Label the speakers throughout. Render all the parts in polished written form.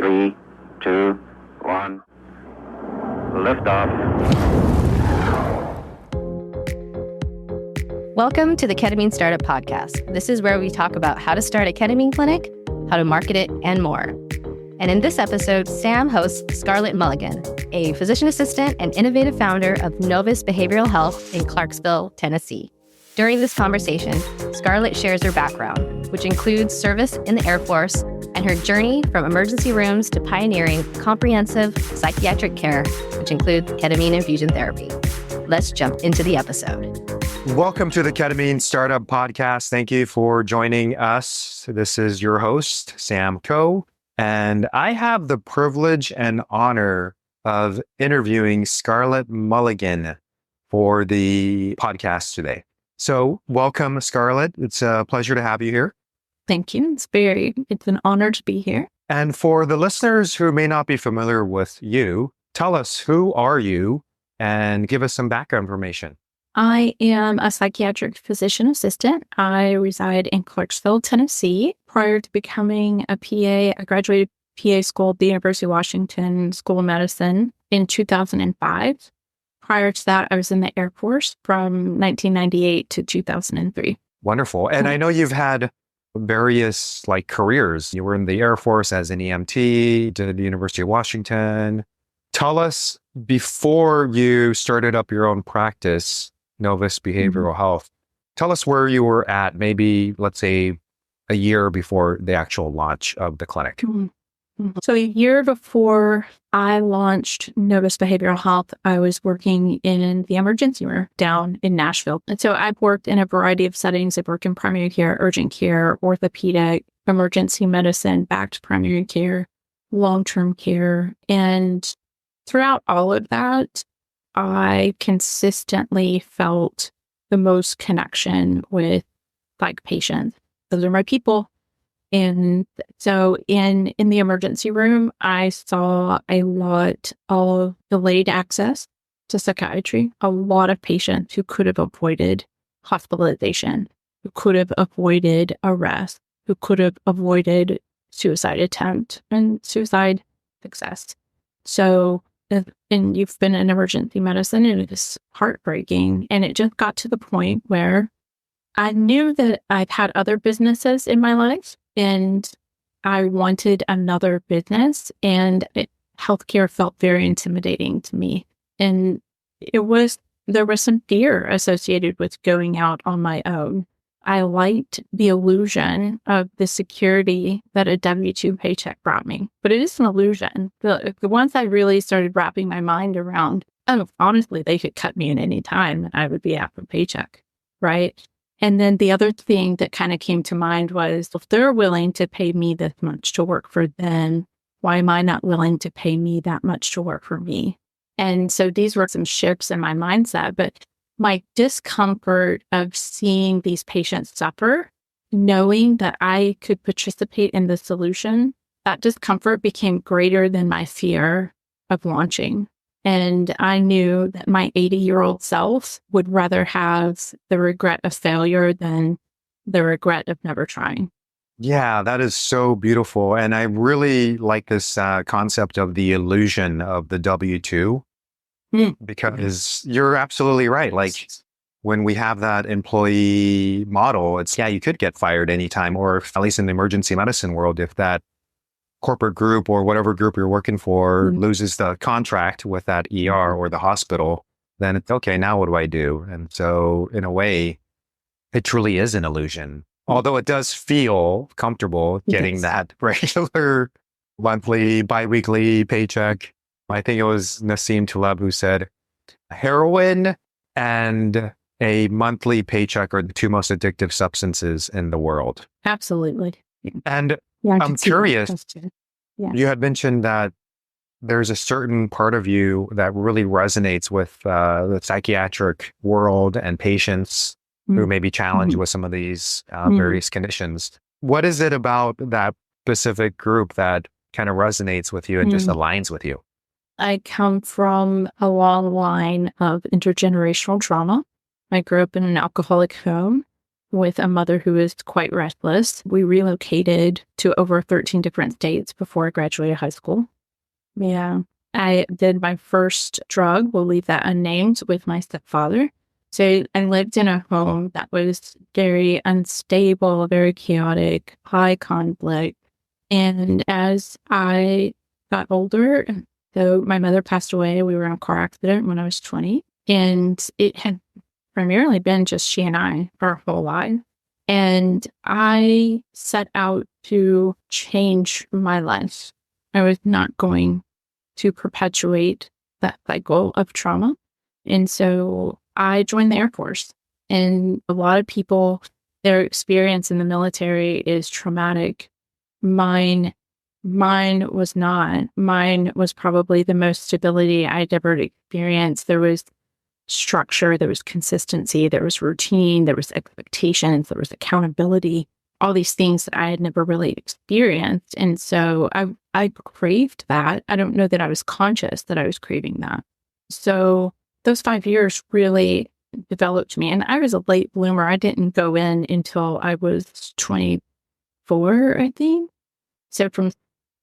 Speaker 1: 3, 2, 1. Liftoff.
Speaker 2: Welcome to the Ketamine Startup Podcast. This is where we talk about how to start a ketamine clinic, how to market it, and more. And in this episode, Sam hosts Scarlett Mulligan, a physician assistant and innovative founder of Novus Behavioral Health in Clarksville, Tennessee. During this conversation, Scarlett shares her background, which includes service in the Air Force and her journey from emergency rooms to pioneering comprehensive psychiatric care, which includes ketamine infusion therapy. Let's jump into the episode.
Speaker 3: Welcome to the Ketamine Startup Podcast. Thank you for joining us. This is your host, Sam Coe, and I have the privilege and honor of interviewing Scarlett Mulligan for the podcast today. So welcome, Scarlett. It's a pleasure to have you here.
Speaker 4: Thank you. It's an honor to be here.
Speaker 3: And for the listeners who may not be familiar with you, tell us, who are you, and give us some background information.
Speaker 4: I am a psychiatric physician assistant. I reside in Clarksville, Tennessee. Prior to becoming a PA, I graduated PA school at the University of Washington School of Medicine in 2005. Prior to that, I was in the Air Force from 1998 to 2003.
Speaker 3: Wonderful. And I know you've had various careers. You were in the Air Force as an EMT, did the University of Washington. Tell us, before you started up your own practice, Novus Behavioral Health, tell us where you were at, maybe, let's say, a year before the actual launch of the clinic.
Speaker 4: So a year before I launched Novus Behavioral Health, I was working in the emergency room down in Nashville. And so I've worked in a variety of settings. I've worked in primary care, urgent care, orthopedic, emergency medicine, back to primary care, long-term care. And throughout all of that, I consistently felt the most connection with patients. Those are my people. And so in the emergency room, I saw a lot of delayed access to psychiatry, a lot of patients who could have avoided hospitalization, who could have avoided arrest, who could have avoided suicide attempt and suicide success. So, and you've been in emergency medicine, and it is heartbreaking. And it just got to the point where I knew that I've had other businesses in my life, and I wanted another business, and healthcare felt very intimidating to me. And there was some fear associated with going out on my own. I liked the illusion of the security that a W-2 paycheck brought me, but it is an illusion. The ones I really started wrapping my mind around, honestly, they could cut me at any time and I would be out of a paycheck, right? And then the other thing that kind of came to mind was, if they're willing to pay me this much to work for them, why am I not willing to pay me that much to work for me? And so these were some shifts in my mindset, but my discomfort of seeing these patients suffer, knowing that I could participate in the solution, that discomfort became greater than my fear of launching. And I knew that my 80-year-old self would rather have the regret of failure than the regret of never trying.
Speaker 3: Yeah, that is so beautiful. And I really like this concept of the illusion of the W-2, because you're absolutely right. When we have that employee model, you could get fired anytime, or at least in the emergency medicine world, if that corporate group or whatever group you're working for loses the contract with that ER or the hospital, then it's okay, now what do I do? And so in a way, it truly is an illusion. Although it does feel comfortable getting that regular monthly, biweekly paycheck. I think it was Nassim Taleb who said, heroin and a monthly paycheck are the two most addictive substances in the world.
Speaker 4: Absolutely.
Speaker 3: And I'm curious, you had mentioned that there's a certain part of you that really resonates with the psychiatric world and patients who may be challenged with some of these various conditions. What is it about that specific group that kind of resonates with you and just aligns with you?
Speaker 4: I come from a long line of intergenerational trauma. I grew up in an alcoholic home. with a mother who was quite restless. We relocated to over 13 different states before I graduated high school. Yeah. I did my first drug, we'll leave that unnamed, with my stepfather. So I lived in a home that was very unstable, very chaotic, high conflict. And as I got older, so my mother passed away. We were in a car accident when I was 20. And it had primarily been just she and I our whole life. And I set out to change my life. I was not going to perpetuate that cycle of trauma. And so I joined the Air Force. And a lot of people, their experience in the military is traumatic. Mine was not. Mine was probably the most stability I'd ever experienced. There was structure, there was consistency, there was routine, there was expectations, there was accountability, all these things that I had never really experienced. And so I craved that. I don't know that I was conscious that I was craving that. So those 5 years really developed me. And I was a late bloomer. I didn't go in until I was 24, I think. So from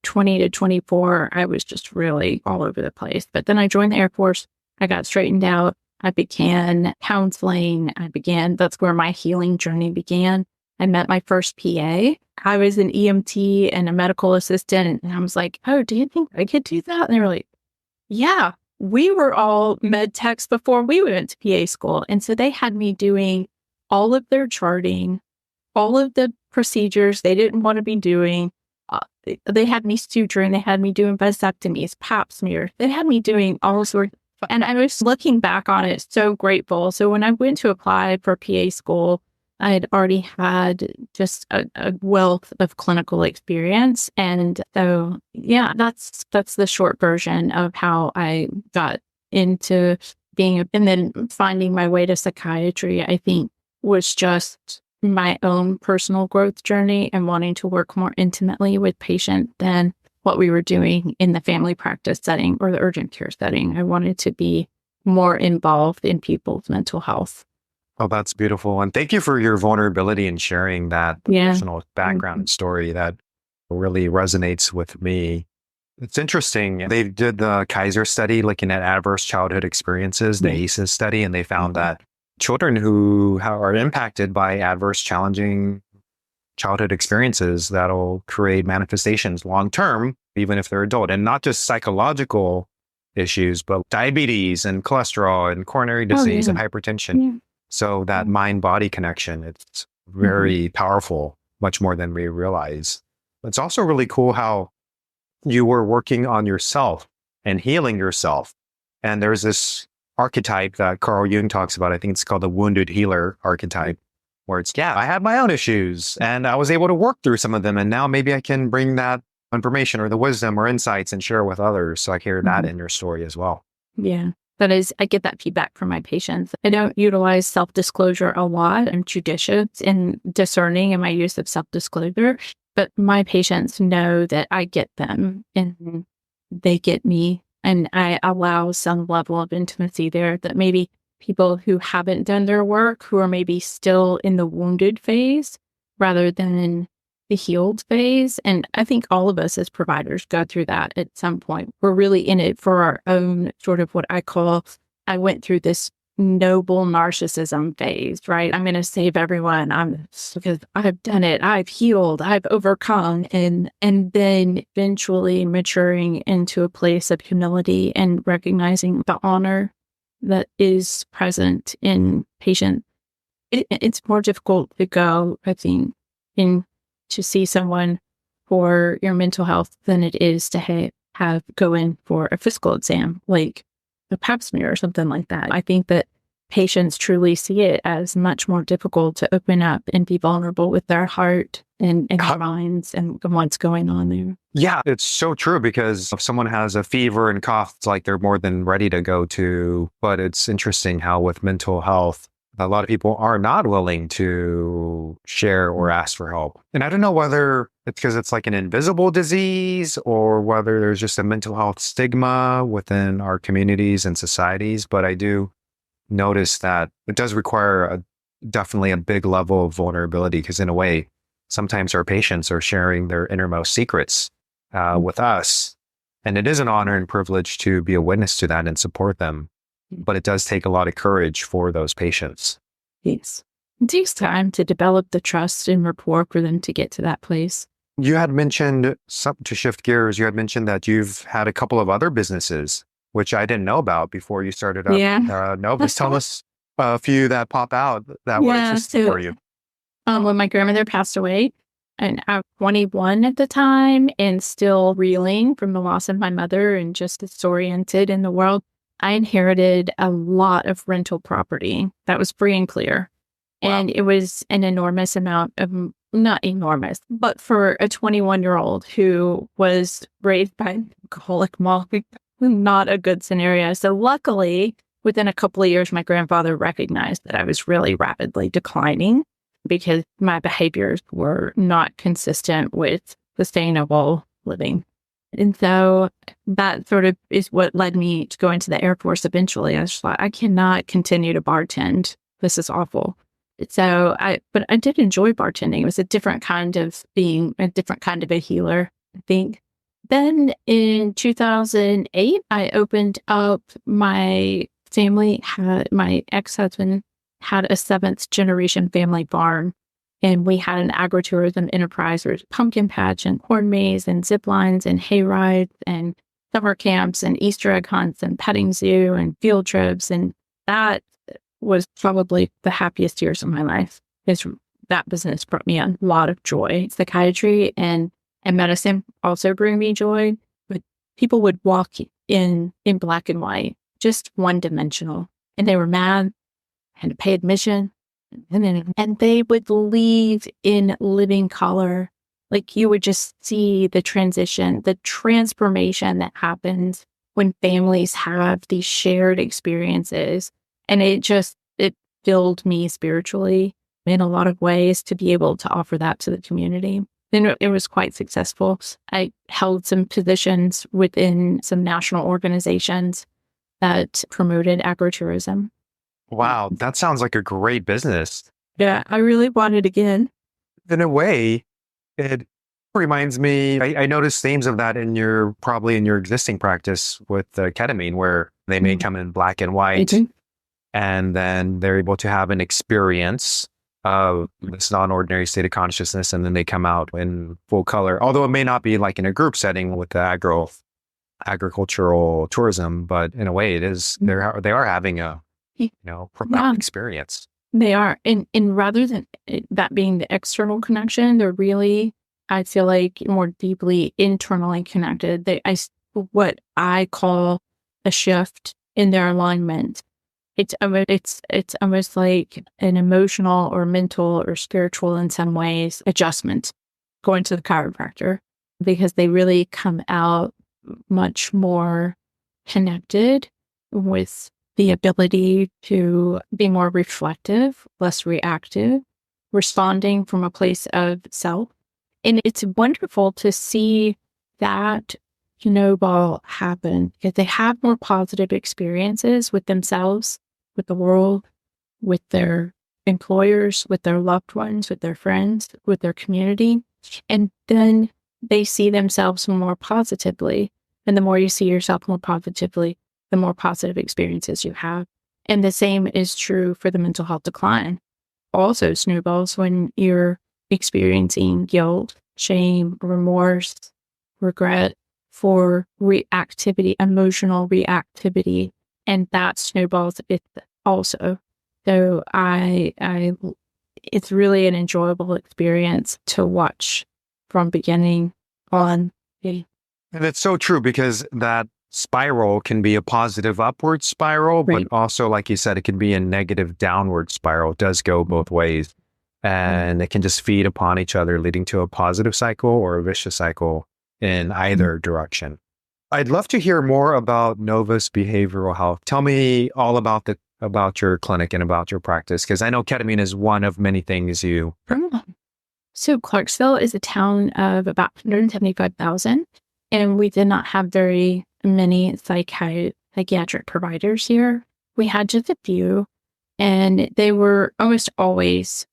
Speaker 4: 20 to 24, I was just really all over the place. But then I joined the Air Force. I got straightened out. I began counseling. That's where my healing journey began. I met my first PA. I was an EMT and a medical assistant. And I was like, oh, do you think I could do that? And they were like, yeah, we were all med techs before we went to PA school. And so they had me doing all of their charting, all of the procedures they didn't want to be doing. They had me suturing. They had me doing vasectomies, pap smears. They had me doing all sorts. And I was looking back on it, so grateful. So when I went to apply for PA school, I had already had just a wealth of clinical experience. And so, yeah, that's the short version of how I got into being, and then finding my way to psychiatry, I think, was just my own personal growth journey and wanting to work more intimately with patients than what we were doing in the family practice setting or the urgent care setting. I wanted to be more involved in people's mental health.
Speaker 3: Oh, that's beautiful. And thank you for your vulnerability and sharing that personal background and story that really resonates with me. It's interesting. They did the Kaiser study looking at adverse childhood experiences, the ACEs study, and they found that children who are impacted by adverse, challenging childhood experiences, that'll create manifestations long-term, even if they're adult, and not just psychological issues, but diabetes and cholesterol and coronary disease and hypertension. Yeah. So that mind-body connection, it's very powerful, much more than we realize. It's also really cool how you were working on yourself and healing yourself. And there's this archetype that Carl Jung talks about. I think it's called the wounded healer archetype, where it's, I had my own issues and I was able to work through some of them. And now maybe I can bring that information or the wisdom or insights and share with others. So I hear that in your story as well.
Speaker 4: Yeah. That is, I get that feedback from my patients. I don't utilize self-disclosure a lot. I'm judicious and discerning in my use of self-disclosure, but my patients know that I get them and they get me, and I allow some level of intimacy there that maybe people who haven't done their work, who are maybe still in the wounded phase rather than in the healed phase. And I think all of us as providers go through that at some point. We're really in it for our own sort of what I went through this noble narcissism phase, right? I'm going to save everyone. Because I've done it. I've healed. I've overcome. And then eventually maturing into a place of humility and recognizing the honor that is present in patient. It's more difficult to go, I think, to see someone for your mental health than it is to have go in for a physical exam, like a pap smear or something like that. I think that patients truly see it as much more difficult to open up and be vulnerable with their heart and their minds and what's going on there.
Speaker 3: Yeah, it's so true, because if someone has a fever and cough, it's like they're more than ready to go to. But it's interesting how with mental health, a lot of people are not willing to share or ask for help. And I don't know whether it's because it's like an invisible disease or whether there's just a mental health stigma within our communities and societies. But I do notice that it does require definitely a big level of vulnerability because in a way, sometimes our patients are sharing their innermost secrets with us. And it is an honor and privilege to be a witness to that and support them. But it does take a lot of courage for those patients.
Speaker 4: Yes. It takes time to develop the trust and rapport for them to get to that place.
Speaker 3: You had mentioned, to shift gears, you had mentioned that you've had a couple of other businesses, which I didn't know about before you started up Novus. Tell us a few that pop out that were interesting for you.
Speaker 4: When my grandmother passed away, and I was 21 at the time and still reeling from the loss of my mother and just disoriented in the world, I inherited a lot of rental property that was free and clear. Wow. And it was an enormous amount of, not enormous, but for a 21-year-old who was raised by an alcoholic mom, not a good scenario. So luckily, within a couple of years, my grandfather recognized that I was really rapidly declining because my behaviors were not consistent with sustainable living. And so that sort of is what led me to go into the Air Force eventually. I was just like, I cannot continue to bartend. This is awful. But I did enjoy bartending. It was a different kind of a healer, I think. Then in 2008, I opened up my ex-husband had a 7th generation family farm, and we had an agritourism enterprise. There was a pumpkin patch and corn maze and zip lines and hay rides and summer camps and Easter egg hunts and petting zoo and field trips. And that was probably the happiest years of my life. That business brought me a lot of joy. Psychiatry and medicine also bring me joy, but people would walk in black and white, just one-dimensional, and they were mad, had to pay admission, and they would leave in living color. Like you would just see the transition, the transformation that happens when families have these shared experiences. And it filled me spiritually in a lot of ways to be able to offer that to the community. And it was quite successful. I held some positions within some national organizations that promoted agritourism.
Speaker 3: Wow, that sounds like a great business.
Speaker 4: Yeah, I really want it again.
Speaker 3: In a way, it reminds me, I noticed themes of that probably in your existing practice with ketamine, where they may come in black and white, and then they're able to have an experience of this non-ordinary state of consciousness, and then they come out in full color. Although it may not be like in a group setting with the agricultural tourism, but in a way it is, they are having a profound experience.
Speaker 4: They are. And rather than that being the external connection, they're really, I feel like, more deeply internally connected. What I call a shift in their alignment. It's almost like an emotional or mental or spiritual, in some ways, adjustment going to the chiropractor, because they really come out much more connected with the ability to be more reflective, less reactive, responding from a place of self. And it's wonderful to see that snowball happen, because they have more positive experiences with themselves, with the world, with their employers, with their loved ones, with their friends, with their community. And then they see themselves more positively. And the more you see yourself more positively, the more positive experiences you have. And the same is true for the mental health decline. Also snowballs when you're experiencing guilt, shame, remorse, regret for reactivity, emotional reactivity, and that snowballs it also. So it's really an enjoyable experience to watch from beginning on.
Speaker 3: And it's so true, because that spiral can be a positive upward spiral, right, but also, like you said, it can be a negative downward spiral. It does go both ways, and it can just feed upon each other, leading to a positive cycle or a vicious cycle in either direction. I'd love to hear more about Novus Behavioral Health. Tell me all about your clinic and about your practice, because I know ketamine is one of many things you.
Speaker 4: So Clarksville is a town of about 175,000, and we did not have very many psychiatric providers here. We had just a few, And they were almost always,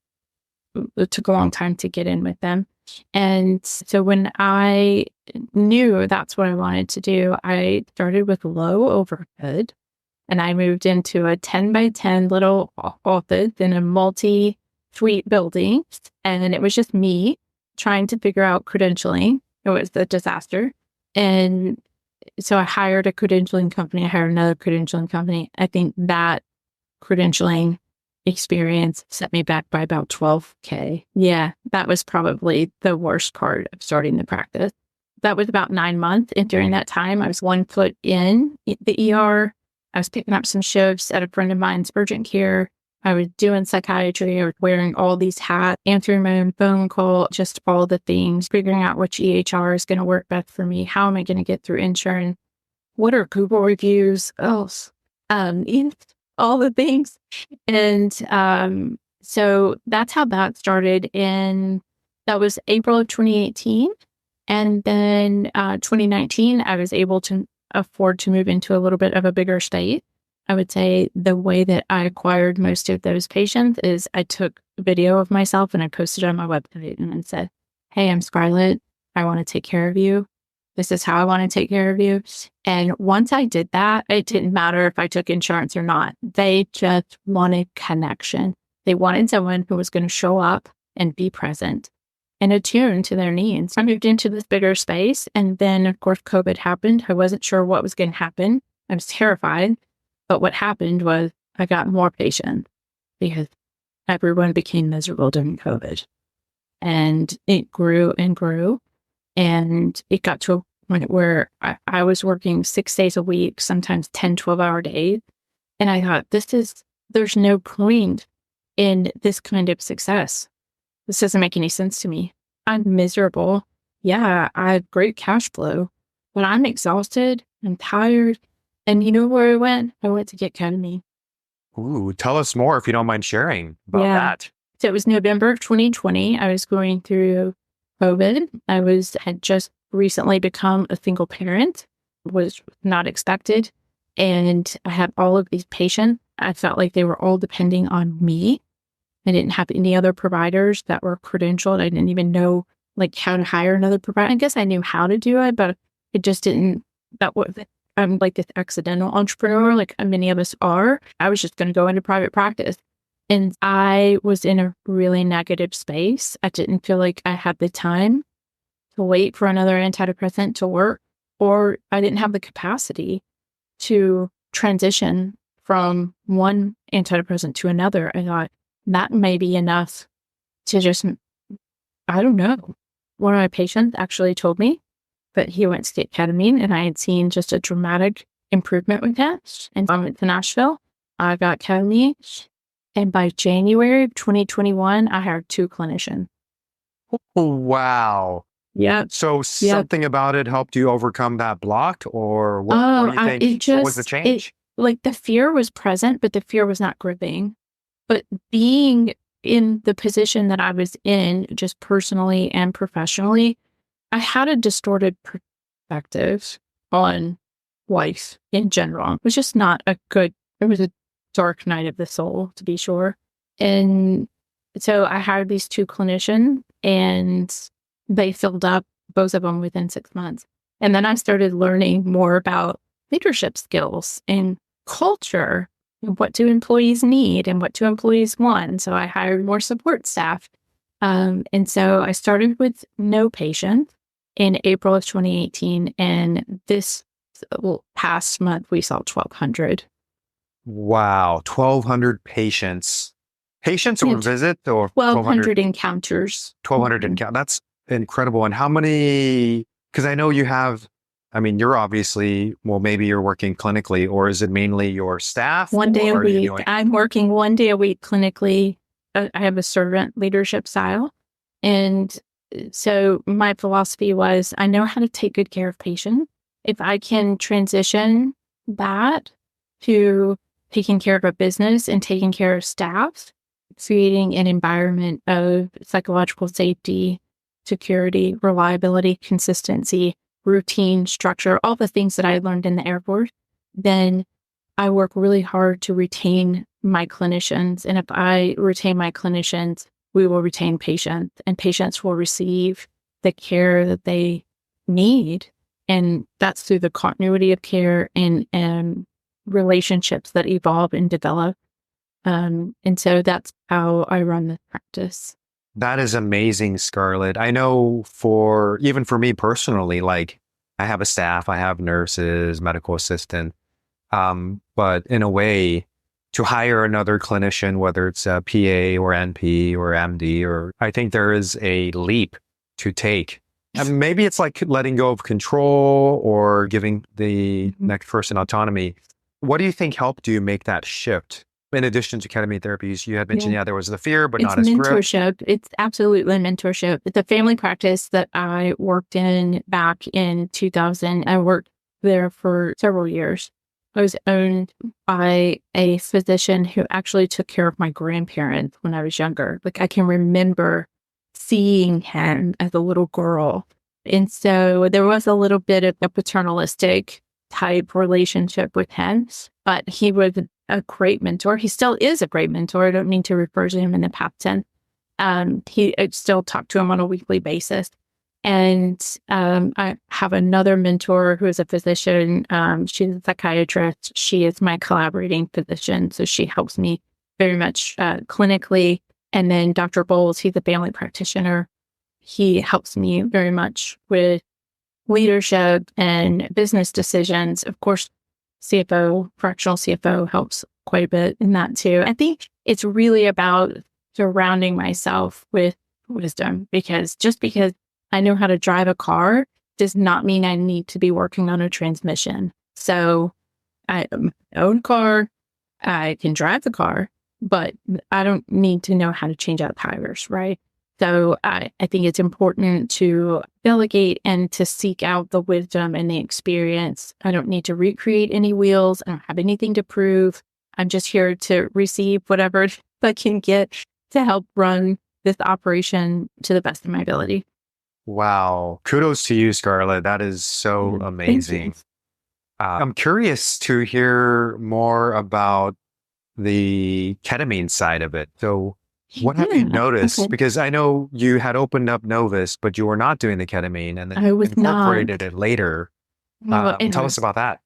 Speaker 4: it took a long time to get in with them. And so when I knew that's what I wanted to do, I started with low overhead and I moved into a 10 by 10 little office in a multi-suite building. And it was just me trying to figure out credentialing. It was a disaster. And so I hired a credentialing company. I hired another credentialing company. I think that credentialing experience set me back by about $12,000. Yeah, that was probably the worst part of starting the practice. That was about 9 months. And during that time, I was 1 foot in the ER. I was picking up some shifts at a friend of mine's urgent care. I was doing psychiatry. I was wearing all these hats, answering my own phone call, just all the things, figuring out which EHR is going to work best for me. How am I going to get through insurance? What are Google reviews? All the things. And so that's how that started. And that was April of 2018. And then 2019, I was able to afford to move into a little bit of a bigger state. I would say the way that I acquired most of those patients is I took a video of myself and I posted it on my website and I said, hey, I'm Scarlett. I want to take care of you. This is how I want to take care of you. And once I did that, it didn't matter if I took insurance or not. They just wanted connection. They wanted someone who was going to show up and be present and attuned to their needs. I moved into this bigger space. And then, of course, COVID happened. I wasn't sure what was going to happen. I was terrified. But what happened was I got more patients because everyone became miserable during COVID. And it grew and grew. And it got to a point where I was working 6 days a week, sometimes 10, 12-hour days. And I thought, there's no point in this kind of success. This doesn't make any sense to me. I'm miserable. Yeah, I have great cash flow, but I'm exhausted. I'm tired. And you know where I went? I went to get ketamine.
Speaker 3: Ooh, tell us more if you don't mind sharing about that.
Speaker 4: So it was November of 2020. I was going through COVID. Had just recently become a single parent, was not expected. And I had all of these patients. I felt like they were all depending on me. I didn't have any other providers that were credentialed. I didn't even know how to hire another provider. I guess I knew how to do it, but it just didn't, I'm like this accidental entrepreneur, like many of us are. I was just going to go into private practice. And I was in a really negative space. I didn't feel like I had the time to wait for another antidepressant to work, or I didn't have the capacity to transition from one antidepressant to another. I thought that may be enough to just, I don't know. One of my patients actually told me that he went to get ketamine and I had seen just a dramatic improvement with that. And I went to Nashville. I got ketamine. And by January of 2021, I hired 2 clinicians.
Speaker 3: Oh, wow.
Speaker 4: Yeah.
Speaker 3: So something about it helped you overcome that block, or what do you think? What was the change?
Speaker 4: The fear was present, but the fear was not gripping. But being in the position that I was in, just personally and professionally, I had a distorted perspective on life in general. It was just not it was a dark night of the soul, to be sure. And so I hired these 2 clinicians and they filled up, both of them, within 6 months. And then I started learning more about leadership skills and culture. What do employees need and what do employees want? And so I hired more support staff. And so I started with no patients in April of 2018. And this past month, we saw 1,200.
Speaker 3: Wow. 1,200 patients. Patients or visits, or
Speaker 4: 1,200 encounters.
Speaker 3: 1,200 encounters. That's incredible. And how many, because I know you have, you're obviously, maybe you're working clinically, or is it mainly your staff?
Speaker 4: 1 day a week. I'm working 1 day a week clinically. I have a servant leadership style. And so my philosophy was, I know how to take good care of patients. If I can transition that to taking care of a business and taking care of staff, creating an environment of psychological safety, security, reliability, consistency, routine, structure, all the things that I learned in the Air Force, then I work really hard to retain my clinicians. And if I retain my clinicians, we will retain patients, and patients will receive the care that they need. And that's through the continuity of care and relationships that evolve and develop. And so that's how I run the practice.
Speaker 3: That is amazing, Scarlett. I know even for me personally, like I have a staff, I have nurses, medical assistant, but in a way, to hire another clinician, whether it's a PA or NP or MD, I think there is a leap to take. And maybe it's like letting go of control or giving the next person autonomy. What do you think helped you make that shift? In addition to ketamine therapies, you had mentioned, there was the fear, but not as grip.
Speaker 4: Mentorship. It's absolutely mentorship. The family practice that I worked in back in 2000, I worked there for several years. I was owned by a physician who actually took care of my grandparents when I was younger. Like I can remember seeing him as a little girl. And so there was a little bit of a paternalistic type relationship with him, but he was a great mentor. He still is a great mentor. I don't mean to refer to him in the past tense. I still talk to him on a weekly basis. And I have another mentor who is a physician. She's a psychiatrist. She is my collaborating physician. So she helps me very much clinically. And then Dr. Bowles, he's a family practitioner. He helps me very much with leadership and business decisions. Of course, fractional CFO helps quite a bit in that too. I think it's really about surrounding myself with wisdom, because just because I know how to drive a car does not mean I need to be working on a transmission. So I own a car, I can drive the car, but I don't need to know how to change out tires, right? So I think it's important to delegate and to seek out the wisdom and the experience. I don't need to recreate any wheels. I don't have anything to prove. I'm just here to receive whatever I can get to help run this operation to the best of my ability.
Speaker 3: Wow. Kudos to you, Scarlett. That is so amazing. I'm curious to hear more about the ketamine side of it. So what have you noticed? Okay. Because I know you had opened up Novus, but you were not doing the ketamine and then incorporated it later. Tell us about that.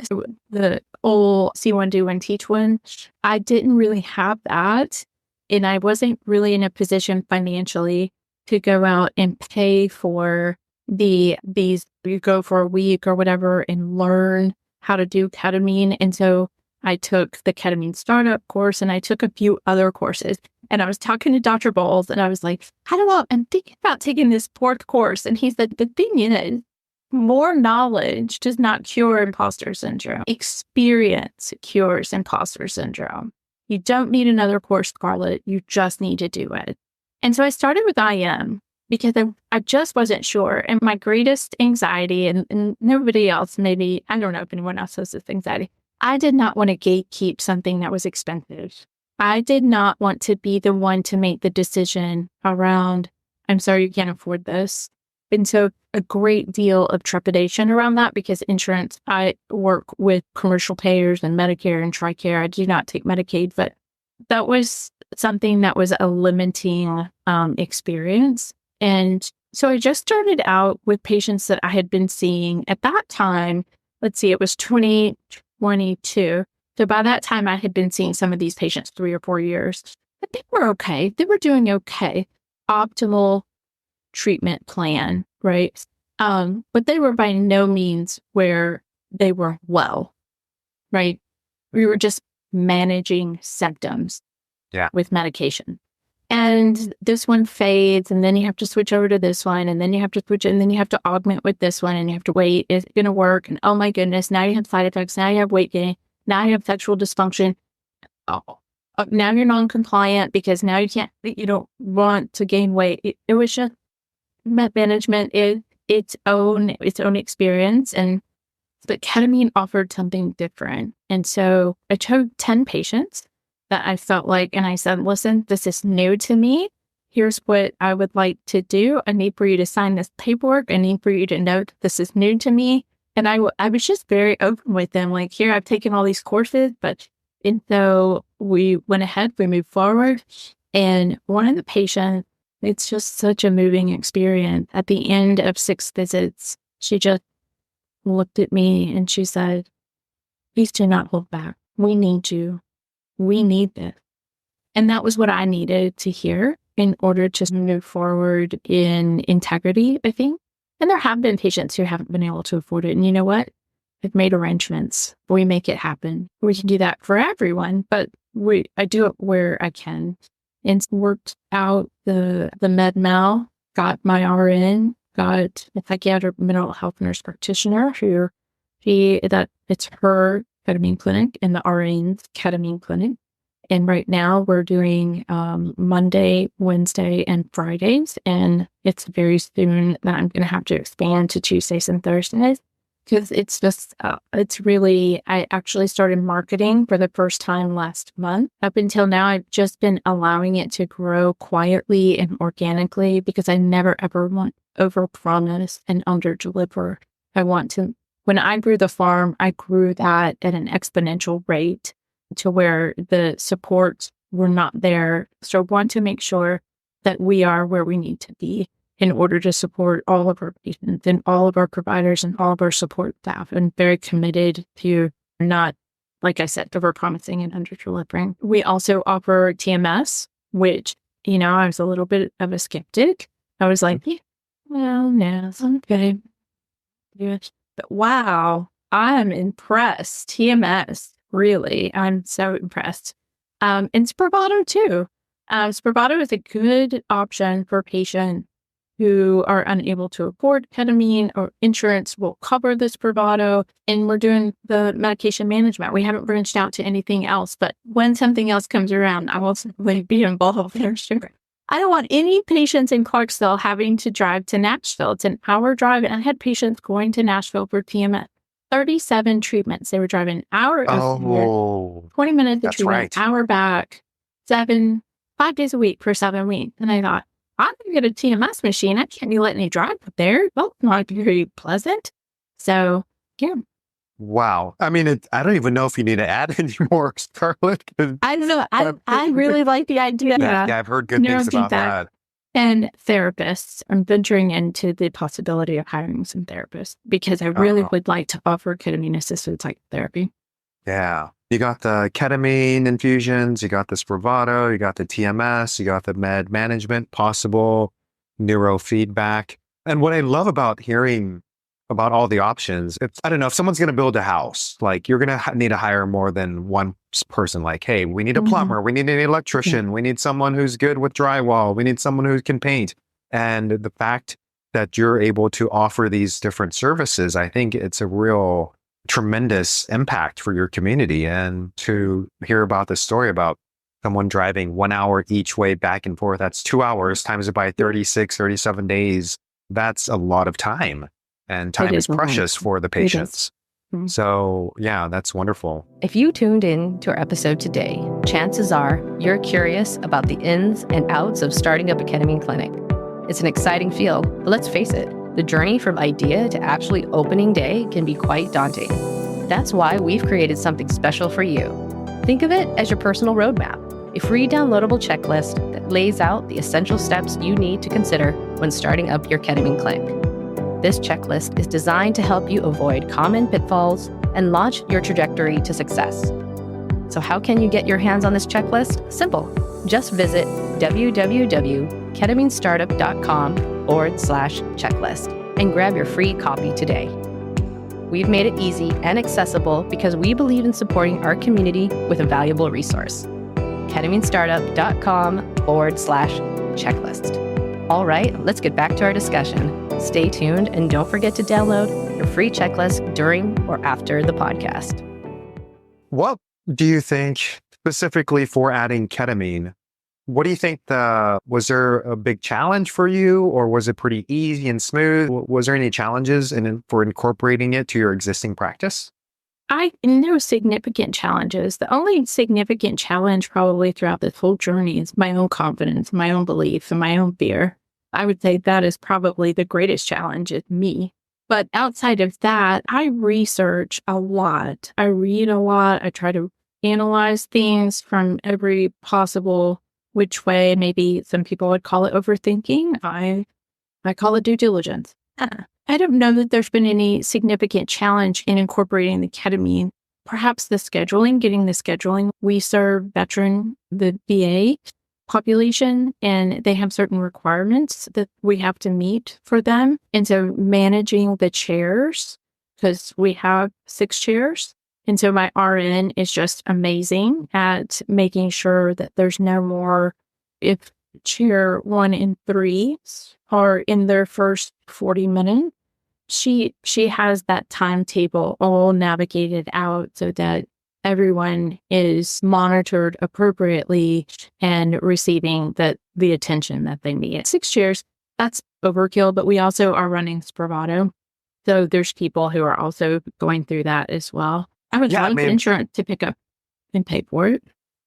Speaker 4: So the old see one, do one, teach one, I didn't really have that. And I wasn't really in a position financially to go out and pay for you go for a week or whatever and learn how to do ketamine. And so I took the Ketamine Startup course and I took a few other courses. And I was talking to Dr. Bowles and I was like, I'm thinking about taking this fourth course. And he said, the thing is, more knowledge does not cure imposter syndrome. Experience cures imposter syndrome. You don't need another course, Scarlett. You just need to do it. And so I started with IM because I just wasn't sure. And my greatest anxiety, and nobody else, maybe, I don't know if anyone else has this anxiety, I did not want to gatekeep something that was expensive. I did not want to be the one to make the decision around, I'm sorry, you can't afford this. And so a great deal of trepidation around that because insurance, I work with commercial payers and Medicare and TRICARE. I do not take Medicaid, but that was something that was a limiting experience. And so I just started out with patients that I had been seeing at that time. Let's see, it was 2022. So by that time, I had been seeing some of these patients 3 or 4 years, but they were okay. They were doing okay. Optimal treatment plan, right? But they were by no means where they were well, right? We were just managing symptoms with medication. And this one fades, and then you have to switch over to this one, and then you have to switch, and then you have to augment with this one, and you have to wait. Is it going to work? And oh my goodness, now you have side effects. Now you have weight gain. Now you have sexual dysfunction. Now you're non-compliant because now you don't want to gain weight. It was just management is its own experience, but ketamine offered something different. And so I took 10 patients that I felt like, and I said, listen, this is new to me. Here's what I would like to do. I need for you to sign this paperwork. I need for you to know that this is new to me. And I was just very open with them. Like, here, I've taken all these courses, but And so we went ahead, we moved forward. And one of the patients, it's just such a moving experience. At the end of 6 visits, she just looked at me and she said, "Please do not hold back. We need you. We need this." And that was what I needed to hear in order to move forward in integrity, I think. And there have been patients who haven't been able to afford it. And you know what? I've made arrangements. We make it happen. We can do that for everyone, but I do it where I can. And worked out the med mal, got my RN, got a psychiatric mental health nurse practitioner it's her ketamine clinic and the RN's ketamine clinic. And right now we're doing Monday, Wednesday, and Fridays. And it's very soon that I'm going to have to expand to Tuesdays and Thursdays. Because it's just, I actually started marketing for the first time last month. Up until now, I've just been allowing it to grow quietly and organically because I never ever want overpromise and underdeliver. When I grew the farm, I grew that at an exponential rate to where the supports were not there. So I want to make sure that we are where we need to be in order to support all of our patients and all of our providers and all of our support staff, and very committed to not, like I said, overpromising and under-delivering. We also offer TMS, which, I was a little bit of a skeptic. I was like, well, no, it's okay. But wow, I'm impressed. TMS, really, I'm so impressed. And Spravato too. Spravato is a good option for patients who are unable to afford ketamine, or insurance will cover the Spravato, and we're doing the medication management. We haven't branched out to anything else, but when something else comes around, I will certainly be involved there. Sure. I don't want any patients in Clarksville having to drive to Nashville. It's an hour drive, and I had patients going to Nashville for TMS. 37 treatments. They were driving an hour here, 20 minutes of treatment, hour back, 5 days a week for 7 weeks. And I thought, I'm going to get a TMS machine. I can't be letting me drive up there. That's not very pleasant. So, yeah.
Speaker 3: Wow. I mean, I don't even know if you need to add any more, Scarlett.
Speaker 4: I don't know. I really like the idea.
Speaker 3: Yeah, I've heard good things about that.
Speaker 4: And therapists. I'm venturing into the possibility of hiring some therapists because I really would like to offer ketamine-assisted psychotherapy.
Speaker 3: Yeah. You got the ketamine infusions, you got the Spravato, you got the TMS, you got the med management, possible neurofeedback. And what I love about hearing about all the options, I don't know, if someone's going to build a house, like you're going to need to hire more than one person. Like, hey, we need a plumber, we need an electrician, we need someone who's good with drywall, we need someone who can paint. And the fact that you're able to offer these different services, I think it's a real tremendous impact for your community. And to hear about this story about someone driving 1 hour each way back and forth, that's 2 hours times it by 36, 37 days. That's a lot of time. And time is precious for the patients. So yeah, that's wonderful.
Speaker 2: If you tuned in to our episode today, chances are you're curious about the ins and outs of starting up a ketamine clinic. It's an exciting field, but let's face it, the journey from idea to actually opening day can be quite daunting. That's why we've created something special for you. Think of it as your personal roadmap, a free downloadable checklist that lays out the essential steps you need to consider when starting up your ketamine clinic. This checklist is designed to help you avoid common pitfalls and launch your trajectory to success. So how can you get your hands on this checklist? Simple. Just visit www.ketaminestartup.com/checklist and grab your free copy today. We've made it easy and accessible because we believe in supporting our community with a valuable resource. ketaminestartup.com/checklist. All right, let's get back to our discussion. Stay tuned and don't forget to download your free checklist during or after the podcast.
Speaker 3: What do you think specifically for adding ketamine? What do you think was there a big challenge for you, or was it pretty easy and smooth? Was there any challenges for incorporating it to your existing practice?
Speaker 4: No significant challenges. The only significant challenge probably throughout this whole journey is my own confidence, my own belief, and my own fear. I would say that is probably the greatest challenge is me. But outside of that, I research a lot. I read a lot. I try to analyze things from every possible which way. Maybe some people would call it overthinking. I call it due diligence. I don't know that there's been any significant challenge in incorporating the ketamine. Perhaps the scheduling, getting the scheduling. We serve the VA population, and they have certain requirements that we have to meet for them. And so managing the chairs, because we have 6 chairs. And so my RN is just amazing at making sure that there's no more, if chair 1 and 3 are in their first 40 minutes, she has that timetable all navigated out so that everyone is monitored appropriately and receiving the attention that they need. 6 chairs, that's overkill, but we also are running Spravato. So there's people who are also going through that as well. I would love insurance to pick up and pay for it.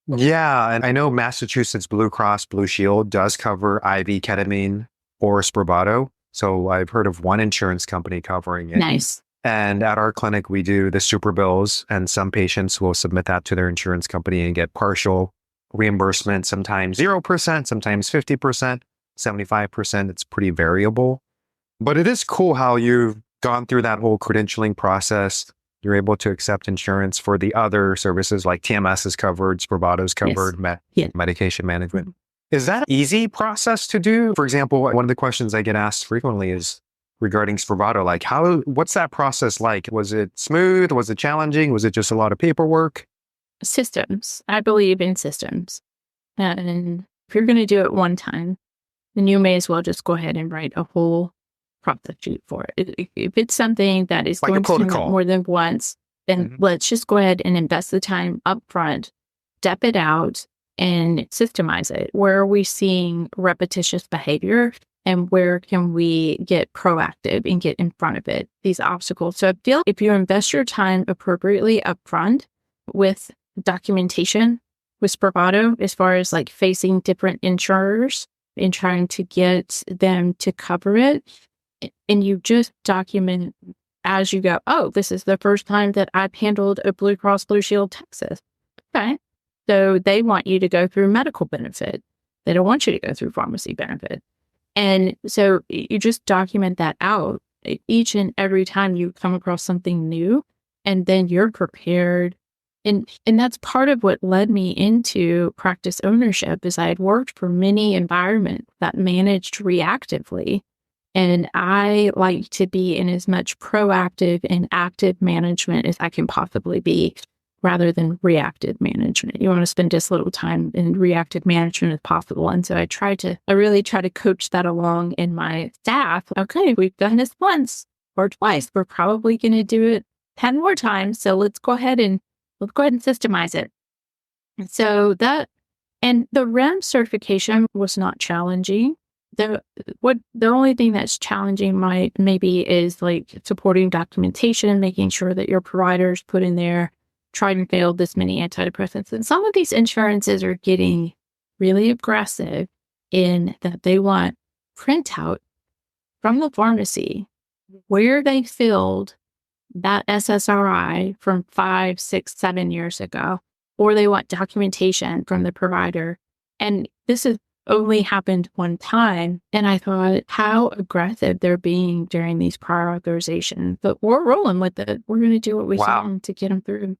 Speaker 3: Yeah. And I know Massachusetts Blue Cross Blue Shield does cover IV ketamine or Spravato. So I've heard of one insurance company covering it.
Speaker 4: Nice.
Speaker 3: And at our clinic, we do the super bills, and some patients will submit that to their insurance company and get partial reimbursement, sometimes 0%, sometimes 50%, 75%. It's pretty variable. But it is cool how you've gone through that whole credentialing process. You're able to accept insurance for the other services like TMS is covered, Spravato is covered, medication management. Is that an easy process to do? For example, one of the questions I get asked frequently is regarding Spravato, like what's that process like? Was it smooth? Was it challenging? Was it just a lot of paperwork?
Speaker 4: Systems. I believe in systems. And if you're going to do it one time, then you may as well just go ahead and write a whole process sheet for it. If it's something that is like going to come up more than once, then let's just go ahead and invest the time up front, step it out, and systemize it. Where are we seeing repetitious behavior? And where can we get proactive and get in front of it, these obstacles? So I feel if you invest your time appropriately up front with documentation, with Spravato, as far as like facing different insurers and trying to get them to cover it, and you just document as you go, oh, this is the first time that I've handled a Blue Cross Blue Shield Texas. Okay. So they want you to go through medical benefit. They don't want you to go through pharmacy benefit. And so you just document that out each and every time you come across something new, and then you're prepared. And that's part of what led me into practice ownership is I had worked for many environments that managed reactively. And I like to be in as much proactive and active management as I can possibly be, rather than reactive management. You want to spend as little time in reactive management as possible. And so I really try to coach that along in my staff. Okay, we've done this once or twice. We're probably going to do it 10 more times. So let's go ahead and systemize it. And so and the REM certification was not challenging. The only thing that's challenging maybe is like supporting documentation, making sure that your providers put in there tried and failed this many antidepressants. And some of these insurances are getting really aggressive in that they want printout from the pharmacy where they filled that SSRI from 5, 6, 7 years ago, or they want documentation from the provider. And this has only happened one time. And I thought how aggressive they're being during these prior authorizations. But we're rolling with it. We're going to do what we can to get them through.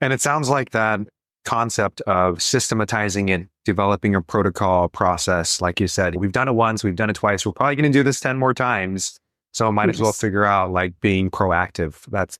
Speaker 3: And it sounds like that concept of systematizing and developing a protocol process. Like you said, we've done it once, we've done it twice. We're probably going to do this 10 more times. So might as well figure out like being proactive. That's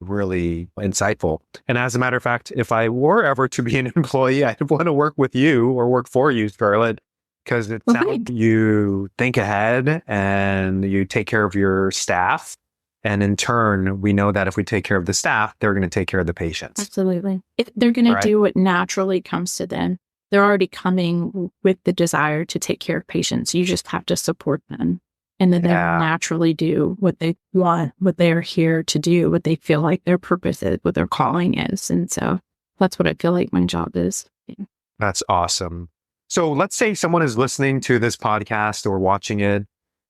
Speaker 3: really insightful. And as a matter of fact, if I were ever to be an employee, I'd want to work with you or work for you, Scarlett, because it sounds like you think ahead and you take care of your staff. And in turn, we know that if we take care of the staff, they're going to take care of the patients.
Speaker 4: Absolutely. If they're going to do what naturally comes to them. They're already coming with the desire to take care of patients. You just have to support them. And then they'll naturally do what they want, what they are here to do, what they feel like their purpose is, what their calling is. And so that's what I feel like my job is. Yeah.
Speaker 3: That's awesome. So let's say someone is listening to this podcast or watching it,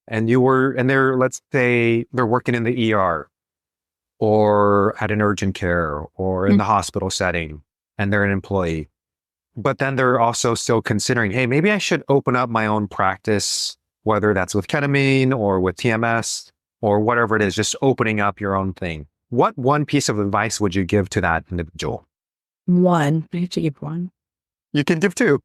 Speaker 3: and let's say they're working in the ER or at an urgent care or in the hospital setting. and they're an employee. But then they're also still considering, hey, maybe I should open up my own practice, whether that's with ketamine or with TMS or whatever it is, just opening up your own thing. What one piece of advice would you give to that individual?
Speaker 4: One. I have to give one.
Speaker 3: You can give two.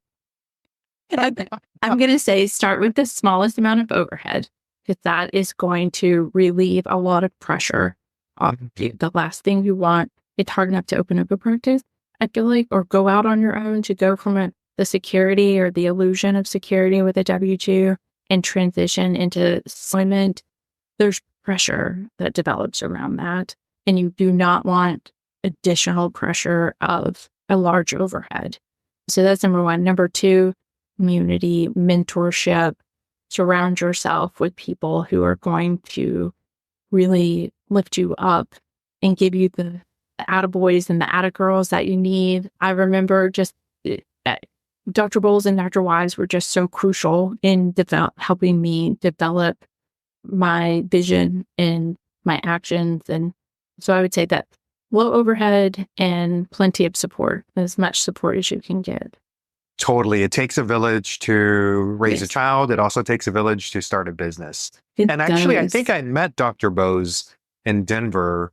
Speaker 4: I'm going to say start with the smallest amount of overhead, because that is going to relieve a lot of pressure off of you. The last thing you want, it's hard enough to open up a practice, I feel like, or go out on your own, to go from the security or the illusion of security with a W-2 and transition into employment. There's pressure that develops around that. And you do not want additional pressure of a large overhead. So that's number one. Number two, community, mentorship. Surround yourself with people who are going to really lift you up and give you the attaboys and the attagirls that you need. I remember just Dr. Bowles and Dr. Wise were just so crucial in helping me develop my vision and my actions. And so I would say that low overhead and plenty of support, as much support as you can get.
Speaker 3: Totally. It takes a village to raise a child. It also takes a village to start a business. Actually, I think I met Dr. Bowes in Denver.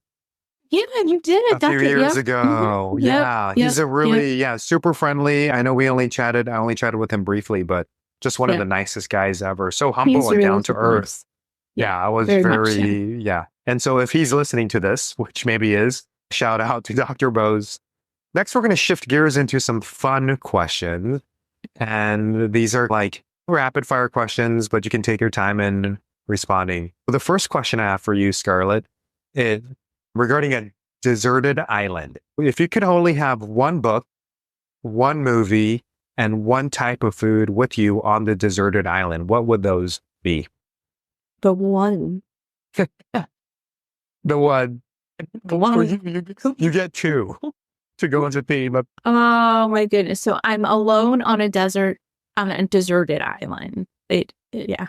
Speaker 4: Yeah, you did.
Speaker 3: A few years ago.
Speaker 4: Mm-hmm.
Speaker 3: Yeah. He's a really, super friendly. I know I only chatted with him briefly, but just one of the nicest guys ever. So humble and down to earth. Yeah, I was very. And so if he's listening to this, which maybe is, shout out to Dr. Bowes. Next, we're going to shift gears into some fun questions. And these are like rapid fire questions, but you can take your time in responding. So the first question I have for you, Scarlett, is regarding a deserted island. If you could only have one book, one movie, and one type of food with you on the deserted island, what would those be?
Speaker 4: The one.
Speaker 3: The one.
Speaker 4: The one.
Speaker 3: You get two to go into theme.
Speaker 4: Oh my goodness. So I'm alone on a deserted island. Yeah.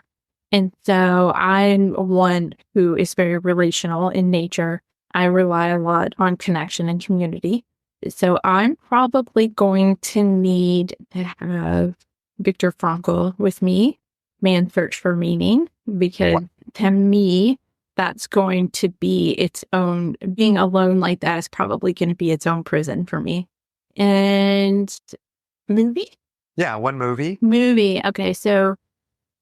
Speaker 4: And so I'm one who is very relational in nature. I rely a lot on connection and community. So I'm probably going to need to have Viktor Frankl with me, Man's Search for Meaning, because to me, that's going to be its own, being alone like that is probably going to be its own prison for me. And movie?
Speaker 3: Yeah, one movie.
Speaker 4: Movie. Okay, so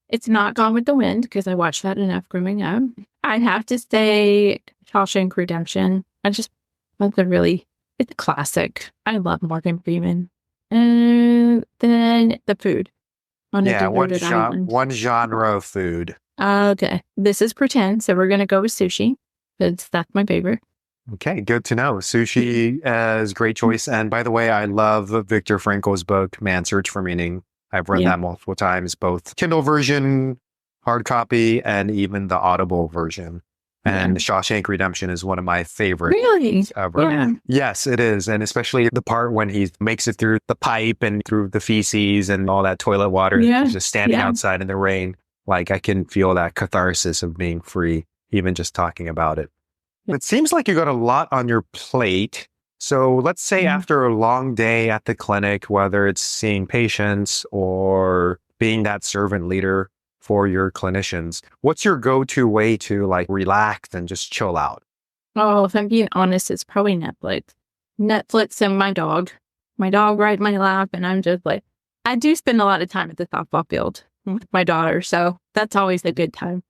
Speaker 4: it's not Gone with the Wind, because I watched that enough growing up. I'd have to say Shawshank Redemption. It's a classic. I love Morgan Freeman. And then the food. On a deserted island.
Speaker 3: One genre of food.
Speaker 4: Okay. This is pretend, so we're going to go with sushi, because that's my favorite.
Speaker 3: Okay, good to know. Sushi is a great choice. And by the way, I love Viktor Frankl's book, Man's Search for Meaning. I've read that multiple times, both Kindle version, hard copy, and even the Audible version. And Shawshank Redemption is one of my favorites ever. Yeah. Yes, it is. And especially the part when he makes it through the pipe and through the feces and all that toilet water, just standing outside in the rain. Like, I can feel that catharsis of being free, even just talking about it. It seems like you got a lot on your plate. So let's say after a long day at the clinic, whether it's seeing patients or being that servant leader for your clinicians, what's your go-to way to like relax and just chill out?
Speaker 4: Oh, if I'm being honest, it's probably Netflix. Netflix and my dog. My dog right in my lap, and I'm just like, I do spend a lot of time at the softball field with my daughter, so that's always a good time.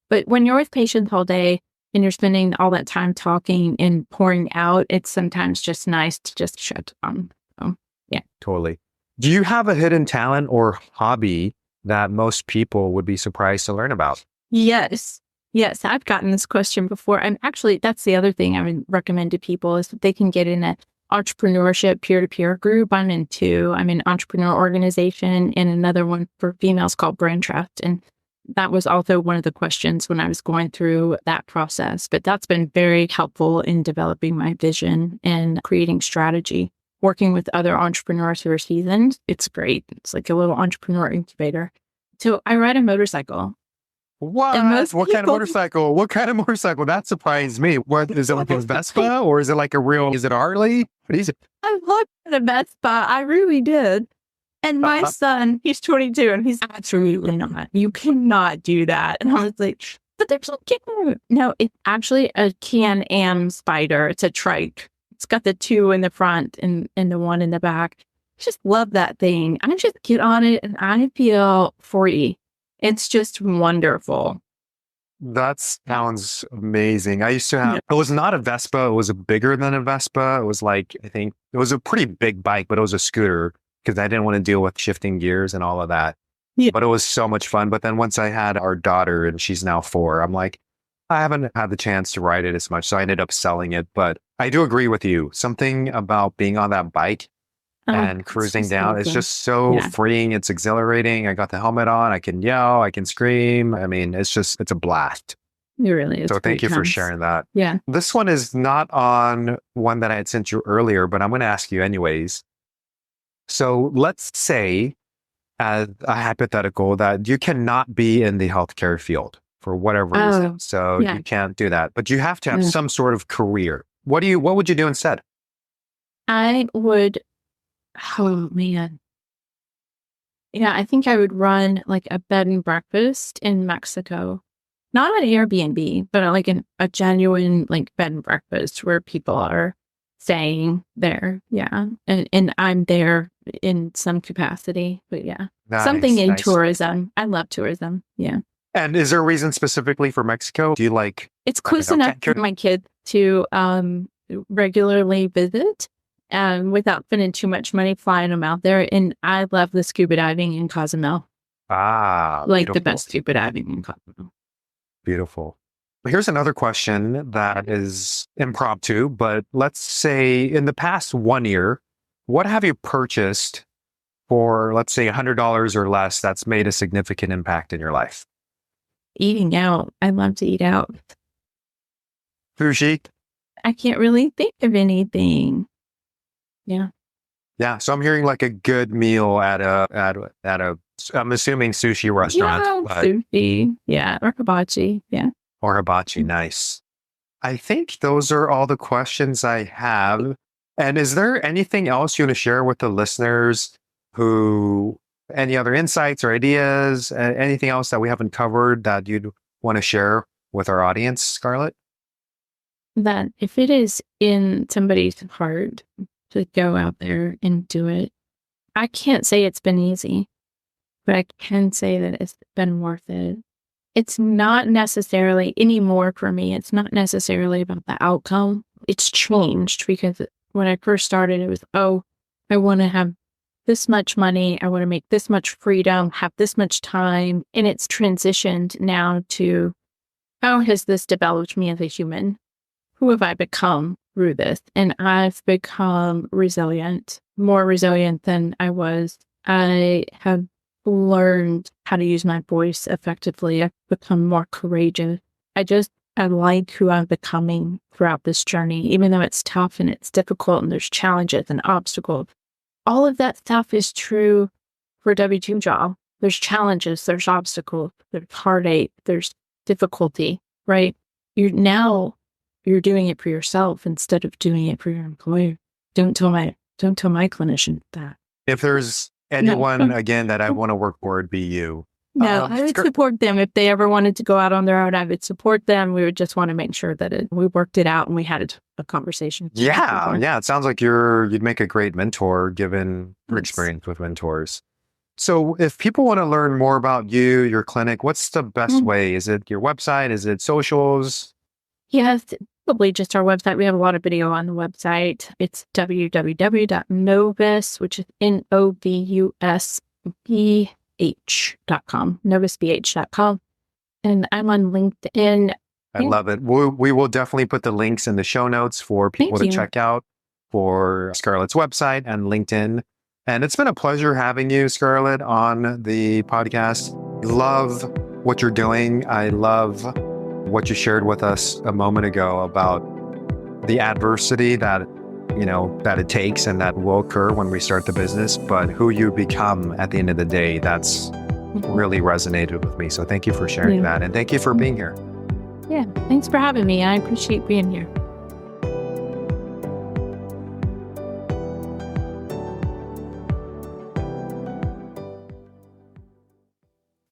Speaker 4: But when you're with patients all day and you're spending all that time talking and pouring out, it's sometimes just nice to just shut down. So, yeah. Totally.
Speaker 3: Do you have a hidden talent or hobby that most people would be surprised to learn about?
Speaker 4: Yes. Yes, I've gotten this question before. And actually, that's the other thing I would recommend to people is that they can get in an entrepreneurship peer-to-peer group. I'm in two. I'm in entrepreneur organization and another one for females called Brand Trust. And that was also one of the questions when I was going through that process. But that's been very helpful in developing my vision and creating strategy. Working with other entrepreneurs who are seasoned, it's great. It's like a little entrepreneur incubator. So I ride a motorcycle.
Speaker 3: What?
Speaker 4: And most
Speaker 3: What kind of
Speaker 4: people-
Speaker 3: motorcycle? What kind of motorcycle? That surprised me. What is it, like a Vespa, or is it like a real? Is it Harley? What is it?
Speaker 4: I looked at a Vespa. I really did. And my son, he's 22, and he's absolutely not. You cannot do that. And I was like, but they're so cute. No, it's actually a Can-Am Spider. It's a trike. It's got the 2 in the front and the 1 in the back. I just love that thing. I just get on it and I feel free. It's just wonderful.
Speaker 3: That sounds amazing. I used to have, it was not a Vespa. It was bigger than a Vespa. It was like, I think it was a pretty big bike, but it was a scooter because I didn't want to deal with shifting gears and all of that.
Speaker 4: Yeah.
Speaker 3: But it was so much fun. But then once I had our daughter and she's now 4, I'm like, I haven't had the chance to ride it as much. So I ended up selling it. But I do agree with you. Something about being on that bike and cruising down, it's just so freeing. It's exhilarating. I got the helmet on. I can yell. I can scream. I mean, it's a blast.
Speaker 4: It really is.
Speaker 3: So thank you for sharing that.
Speaker 4: Yeah.
Speaker 3: This one is not on one that I had sent you earlier, but I'm going to ask you anyways. So let's say, as a hypothetical, that you cannot be in the healthcare field for whatever reason. So you can't do that, but you have to have some sort of career. What would you do instead?
Speaker 4: I would, oh man. Yeah, I think I would run like a bed and breakfast in Mexico. Not an Airbnb, but like a genuine like bed and breakfast where people are staying there. Yeah. And I'm there in some capacity, but yeah. Something in tourism. I love tourism. Yeah.
Speaker 3: And is there a reason specifically for Mexico? Do you like?
Speaker 4: It's close enough for my kids to regularly visit without spending too much money flying them out there. And I love the scuba diving in Cozumel.
Speaker 3: Like
Speaker 4: beautiful. The best scuba diving in Cozumel.
Speaker 3: Beautiful. Here's another question that is impromptu, but let's say in the past 1 year, what have you purchased for, let's say, $100 or less that's made a significant impact in your life?
Speaker 4: Eating out. I love to eat out.
Speaker 3: Sushi?
Speaker 4: I can't really think of anything. Yeah.
Speaker 3: Yeah. So I'm hearing like a good meal at a I'm assuming sushi restaurant.
Speaker 4: Yeah, sushi. Yeah. Or hibachi. Yeah.
Speaker 3: Or hibachi. Nice. I think those are all the questions I have. And is there anything else you want to share with the listeners any other insights or ideas, anything else that we haven't covered that you'd want to share with our audience, Scarlett?
Speaker 4: That if it is in somebody's heart to go out there and do it, I can't say it's been easy, but I can say that it's been worth it. It's not necessarily anymore for me. It's not necessarily about the outcome. It's changed because when I first started, it was, I want to have this much money. I want to make this much freedom, have this much time. And it's transitioned now to, how has this developed me as a human? Who have I become through this? And I've become resilient, more resilient than I was. I have learned how to use my voice effectively. I've become more courageous. I like who I'm becoming throughout this journey, even though it's tough and it's difficult and there's challenges and obstacles. All of that stuff is true for a W-2 job. There's challenges, there's obstacles, there's heartache, there's difficulty, right? You're doing it for yourself instead of doing it for your employer. Don't tell my clinician that.
Speaker 3: If there's anyone, again, that I want to work for, it'd be you.
Speaker 4: No, I would support them. If they ever wanted to go out on their own, I would support them. We would just want to make sure that we worked it out and we had a conversation.
Speaker 3: Yeah. It sounds like you'd make a great mentor given your experience with mentors. So if people want to learn more about you, your clinic, what's the best way? Is it your website? Is it socials?
Speaker 4: Yes, probably just our website. We have a lot of video on the website. It's www.novus, which is NOVUSBH.com, novusbh.com. And I'm on LinkedIn.
Speaker 3: I love it. We will definitely put the links in the show notes for people to check out for Scarlett's website and LinkedIn. And it's been a pleasure having you, Scarlett, on the podcast. I love what you're doing. I love what you shared with us a moment ago about the adversity that it takes and that will occur when we start the business, but who you become at the end of the day, that's really resonated with me. So thank you for sharing that. And thank you for being here.
Speaker 4: Yeah. Thanks for having me. I appreciate being here.